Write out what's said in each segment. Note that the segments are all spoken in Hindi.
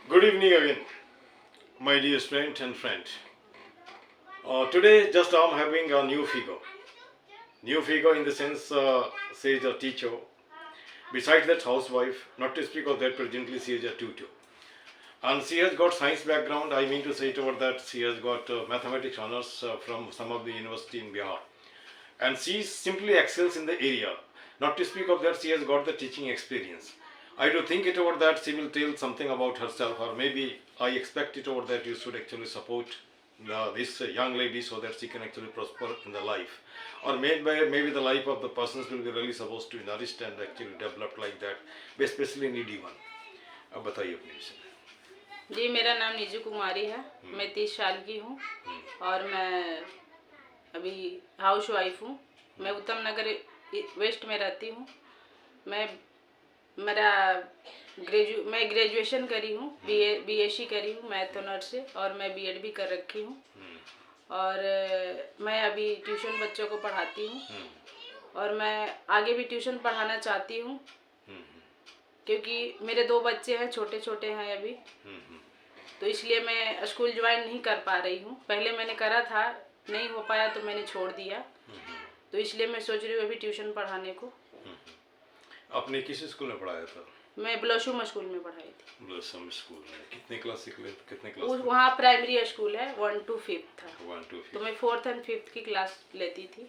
Good evening again, my dear student and friend. Today, just I'm having a new figure. New figure in the sense, says a teacher. Besides that, housewife. Not to speak of that, presently she is a tutor. And she has got science background. I mean to say toward that she has got mathematics honors from some of the university in Bihar. And she simply excels in the area. Not to speak of that, she has got the teaching experience. I do think it over that she will tell something about herself, or maybe I expect it over that you should actually support this young lady so that she can actually prosper in the life, or maybe the life of the persons will be really supposed to be nourished and actually developed like that, especially needy one. अब बताइए अपने विषय में। जी, मेरा नाम नीजू कुमारी है। मैं 30 साल की हूँ और मैं अभी हाउस वाइफ हूँ। मैं उत्तम नगर वेस्ट में रहती हूँ। मैं ग्रेजुएशन करी हूँ, बीएससी करी हूँ मैथ ऑनर से, और मैं बीएड भी कर रखी हूँ। और मैं अभी ट्यूशन बच्चों को पढ़ाती हूँ और मैं आगे भी ट्यूशन पढ़ाना चाहती हूँ, क्योंकि मेरे 2 बच्चे हैं, छोटे छोटे हैं अभी, तो इसलिए मैं स्कूल ज्वाइन नहीं कर पा रही हूँ। पहले मैंने करा था, नहीं हो पाया तो मैंने छोड़ दिया, तो इसलिए मैं सोच रही हूँ अभी ट्यूशन पढ़ाने को। आपने किस स्कूल में पढ़ाया था? मैं ब्लॉसम स्कूल में पढ़ाई थी। ब्लॉसम स्कूल में कितने क्लास? वहाँ प्राइमरी स्कूल है, 1 to 5 था। 1 to 5। तो मैं 4th and 5th की क्लास लेती थी।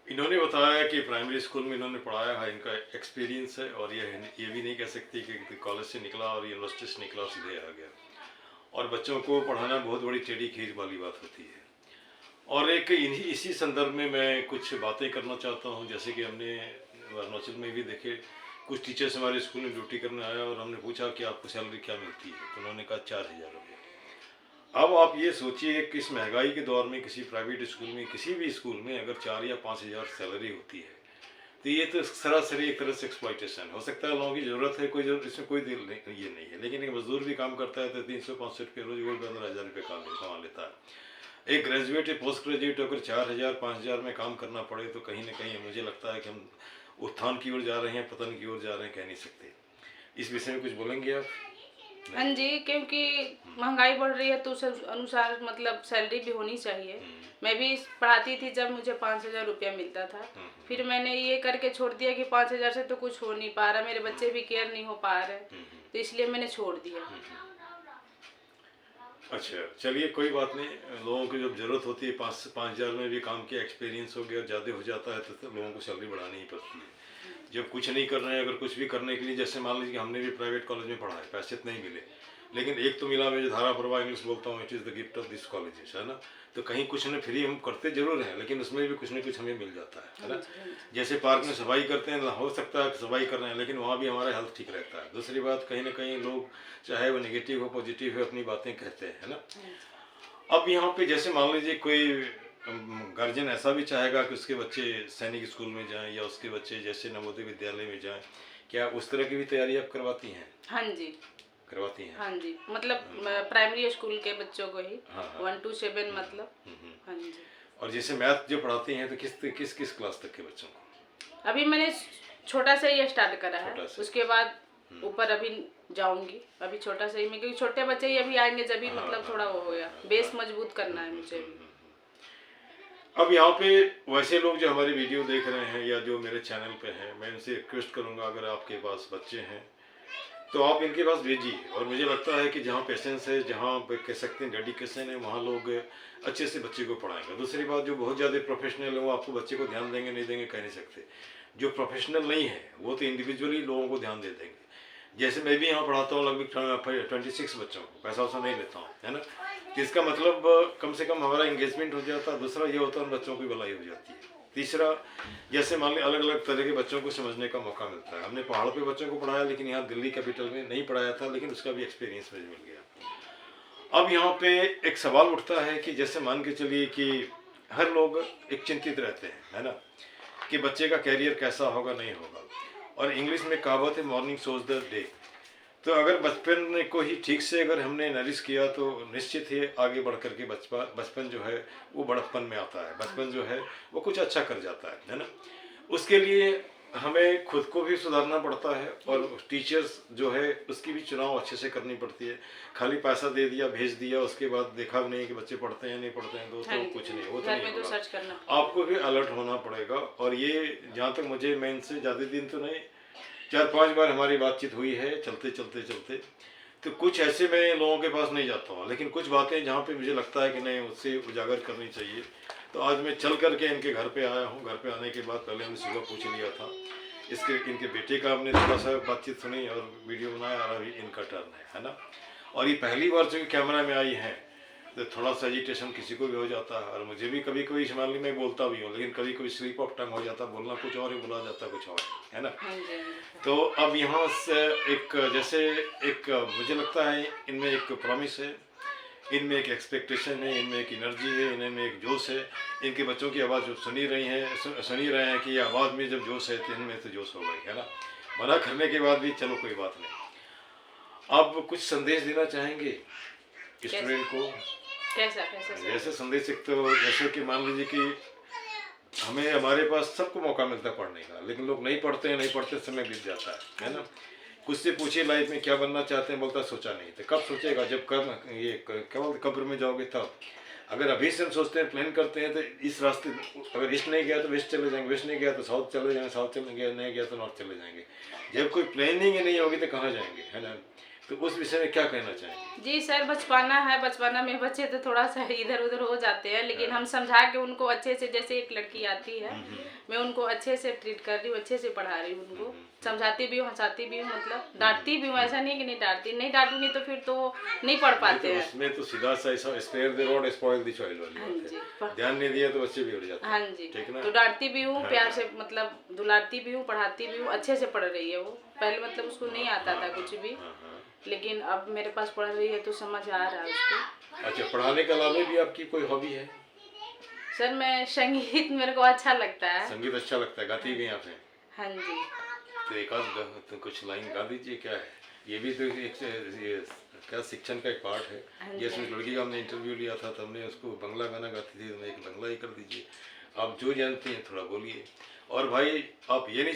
इन्होंने बताया कि प्राइमरी स्कूल में इन्होंने पढ़ाया है, इनका एक्सपीरियंस है, और ये भी नहीं कह सकती कि कॉलेज से निकला और यूनिवर्सिटी से निकला और सीधे आ गया। और बच्चों को पढ़ाना बहुत बड़ी टेढ़ी खीर वाली बात होती है। और एक इसी संदर्भ में मैं कुछ बातें करना चाहता हूँ। जैसे कि हमने अरुणाचल में भी देखे, कुछ टीचर्स हमारे स्कूल में ड्यूटी करने आया और हमने पूछा कि आपको सैलरी क्या मिलती है, तो उन्होंने कहा 4000 रुपये। अब आप ये सोचिए कि इस महंगाई के दौर में किसी प्राइवेट स्कूल में, किसी भी स्कूल में अगर 4 या 5000 सैलरी होती है, तो ये तो सरासरी एक तरह से एक्सप्लॉइटेशन हो सकता है। लोगों की ज़रूरत है, कोई इसमें कोई दिल नहीं, ये नहीं है। लेकिन एक मजदूर भी काम करता है तो 365 रुपये रोज, वो 15,000 रुपये कमा लेता है। एक ग्रेजुएट या पोस्ट ग्रेजुएट अगर 4000 5000 में काम करना पड़े, तो कहीं ना कहीं मुझे लगता है कि हम उत्थान की ओर जा रहे हैं, पतन की ओर जा रहे हैं, कह नहीं सकते। इस विषय में कुछ बोलेंगे आप? हाँ जी, क्योंकि महंगाई बढ़ रही है तो उस अनुसार मतलब सैलरी भी होनी चाहिए। मैं भी पढ़ाती थी जब मुझे 5000 रुपया मिलता था, फिर मैंने ये करके छोड़ दिया कि 5000 से तो कुछ हो नहीं पा रहा, मेरे बच्चे भी केयर नहीं हो पा रहे, तो इसलिए मैंने छोड़ दिया। अच्छा, चलिए कोई बात नहीं। लोगों की जब ज़रूरत होती है, 5,000 में भी काम किया, एक्सपीरियंस हो गया, ज़्यादा हो जाता है, तो लोगों को सैलरी बढ़ानी ही पड़ती है। जब कुछ नहीं कर रहे हैं, अगर कुछ भी करने के लिए, जैसे मान लीजिए कि हमने भी प्राइवेट कॉलेज में पढ़ा है, पैसे तो नहीं मिले, लेकिन एक तो मिला, मैं जो धारा प्रवाह इंग्लिश बोलता हूँ, it is the gift of this colleges, है ना। तो कहीं कुछ न फ्री हम करते जरूर हैं, लेकिन उसमें भी कुछ न कुछ हमें मिल जाता है ना। जैसे पार्क में सफाई करते हैं, हो सकता है कि सफाई कर रहे हैं, लेकिन वहाँ भी हमारा हेल्थ ठीक रहता है। दूसरी बात, कहीं ना कहीं लोग, चाहे वो नेगेटिव हो पॉजिटिव हो, अपनी बातें कहते हैं, है ना। अब यहाँ पे जैसे मान लीजिए कोई गार्जियन ऐसा भी चाहेगा कि उसके बच्चे सैनिक स्कूल में जाएं, या उसके बच्चे जैसे नवोदय विद्यालय में जाएं, क्या उस तरह की भी तैयारी आप करवाती हैं? हाँ जी, करवाती हैं। हाँ जी, मतलब प्राइमरी स्कूल के बच्चों को ही। हाँ, 1 to 7 मतलब। हाँ जी। और जैसे मैथ जो पढ़ाती हैं, तो किस किस क्लास तक के बच्चों को? अभी मैंने छोटा से ही स्टार्ट करा है, उसके बाद ऊपर अभी जाऊंगी। अभी छोटा से ही मैं, क्योंकि छोटे बच्चे ही अभी आएंगे जब भी मतलब थोड़ा वो हो गया, बेस मजबूत करना है मुझे भी। अब यहाँ पे वैसे लोग जो हमारी वीडियो देख रहे हैं या जो मेरे चैनल पे हैं, मैं इनसे रिक्वेस्ट करूँगा, अगर आपके पास बच्चे हैं तो आप इनके पास भेजिए। और मुझे लगता है कि जहाँ पेशेंस है, जहाँ कह सकते हैं डेडिकेशन है, वहाँ लोग अच्छे से बच्चे को पढ़ाएंगे। दूसरी बात, जो बहुत ज़्यादा प्रोफेशनल है वो आपको बच्चे को ध्यान देंगे नहीं देंगे कह नहीं सकते। जो प्रोफेशनल नहीं है वो तो इंडिविजुअली लोगों को ध्यान दे देंगे। जैसे मैं भी यहाँ पढ़ाता हूँ लगभग 26 बच्चों को, पैसा वैसा नहीं लेता हूँ, है ना। तो इसका मतलब कम से कम हमारा इंगेजमेंट हो जाता है। दूसरा ये होता है बच्चों की भलाई हो जाती है। तीसरा, जैसे मान ली अलग अलग तरह के बच्चों को समझने का मौका मिलता है। हमने पहाड़ पे बच्चों को पढ़ाया, लेकिन यहाँ दिल्ली कैपिटल में नहीं पढ़ाया था, लेकिन उसका भी एक्सपीरियंस मुझे मिल गया। अब यहाँ पे एक सवाल उठता है कि जैसे मान के चलिए कि हर लोग एक चिंतित रहते हैं, है ना, कि बच्चे का कैरियर कैसा होगा, नहीं होगा। और इंग्लिश में कहावत है, मॉर्निंग सोज द डे। तो अगर बचपन को ही ठीक से अगर हमने नरिश किया, तो निश्चित ही आगे बढ़ कर के बचपन जो है वो बड़प्पन में आता है। बचपन जो है वो कुछ अच्छा कर जाता है ना। उसके लिए हमें खुद को भी सुधारना पड़ता है और टीचर्स जो है उसकी भी चुनाव अच्छे से करनी पड़ती है। खाली पैसा दे दिया, भेज दिया, उसके बाद देखा भी नहीं कि बच्चे पढ़ते हैं नहीं पढ़ते हैं, तो कुछ नहीं, वो तो घर नहीं में तो होगा। सर्च करना आपको भी अलर्ट होना पड़ेगा। और ये जहाँ तक मुझे, मैं इनसे ज़्यादा दिन तो नहीं, 4-5 बार हमारी बातचीत हुई है चलते चलते चलते। तो कुछ ऐसे मैं लोगों के पास नहीं जाता हूँ, लेकिन कुछ बातें जहाँ पे मुझे लगता है कि नहीं उससे उजागर करनी चाहिए, तो आज मैं चल करके इनके घर पे आया हूँ। घर पे आने के बाद पहले हमने सुबह पूछ लिया था, इनके बेटे का हमने थोड़ा सा बातचीत सुनी और वीडियो बनाया, और अभी इनका टर्न है ना। और ये पहली बार जो कैमरा में आई है तो थोड़ा सा एजिटेशन किसी को भी हो जाता है, और मुझे भी कभी कभी शिमाली में बोलता भी हूँ, लेकिन कभी कभी स्लिप ऑफ टंग हो जाता है, बोलना कुछ और ही बोला जाता कुछ और, है ना। तो अब यहाँ से एक जैसे एक मुझे लगता है इनमें एक प्रॉमिस है, इनमें एक एक्सपेक्टेशन है, इनमें एक एनर्जी है, इनमें एक जोश है। इनके बच्चों की आवाज़ जो सुन ही रहे हैं कि आवाज़ में जब जोश है तो इनमें तो जोश हो गई, है ना। मना करने के बाद भी चलो कोई बात नहीं। आप कुछ संदेश देना चाहेंगे स्टूडेंट को? कैसा जैसे संदेश, एक तो जैसे कि मान लीजिए कि हमारे पास सबको मौका मिलता है पढ़ने का, लेकिन लोग नहीं पढ़ते समय बीत जाता है ना। कुछ से पूछिए लाइफ में क्या बनना चाहते हैं, बोलता सोचा नहीं। तो कब सोचेगा? जब क्या बोलते कब्र में जाओगे तब। अगर अभी से हम सोचते हैं, प्लान करते हैं, तो इस रास्ते, अगर ईस्ट नहीं गया तो वेस्ट चले जाएंगे, वेस्ट नहीं गया तो साउथ चले जाएंगे, साउथ चले गया नहीं गया तो नॉर्थ चले जाएंगे। जब कोई प्लानिंग ही नहीं होगी तो कहाँ जाएंगे, है ना। तो उस विषय में क्या कहना चाहेंगे? जी सर, बचपना है, बचपना में बच्चे तो थोड़ा सा इधर उधर हो जाते हैं, लेकिन हम समझा के उनको अच्छे से, जैसे एक लड़की आती है, मैं उनको अच्छे से ट्रीट कर रही हूँ, अच्छे से पढ़ा रही हूँ, उनको समझाती भी हूँ, हंसाती भी हूँ, मतलब डांटती भी हूँ। ऐसा नहीं कि नहीं डांटती, नहीं डांटूंगी तो फिर तो नहीं पढ़ पाते हैं। उसमें तो सीधा सा ऐसा spare the rod spoil the child वाली बात है। ध्यान नहीं दिया तो बच्चे बिगड़ जाते हैं। हाँ जी, ठीक ना। तो डांटती भी हूँ, प्यार से, मतलब दुलारती भी हूँ, पढ़ाती भी हूँ, अच्छे से पढ़ रही है वो। पहले मतलब उसको नहीं आता था कुछ भी, लेकिन अब मेरे पास पढ़ रही है तो समझ आ रहा है उसको। अच्छा, पढ़ाने के अलावा भी आपकी कोई हॉबी है? सर मैं संगीत, मेरे को अच्छा लगता है। संगीत अच्छा लगता है, गाती भी आप हैं? हाँ जी। तो एक आध तो कुछ लाइन गा दीजिए। क्या है ये भी तो एक ये क्या शिक्षण का एक पार्ट है। जैसे उस लड़की का हमने इंटरव्यू लिया था तो हमने उसको बंगला गाना गाती थी, तो एक बंगला ही कर दीजिए। आप जो जानते हैं थोड़ा बोलिए। और भाई आप ये नहीं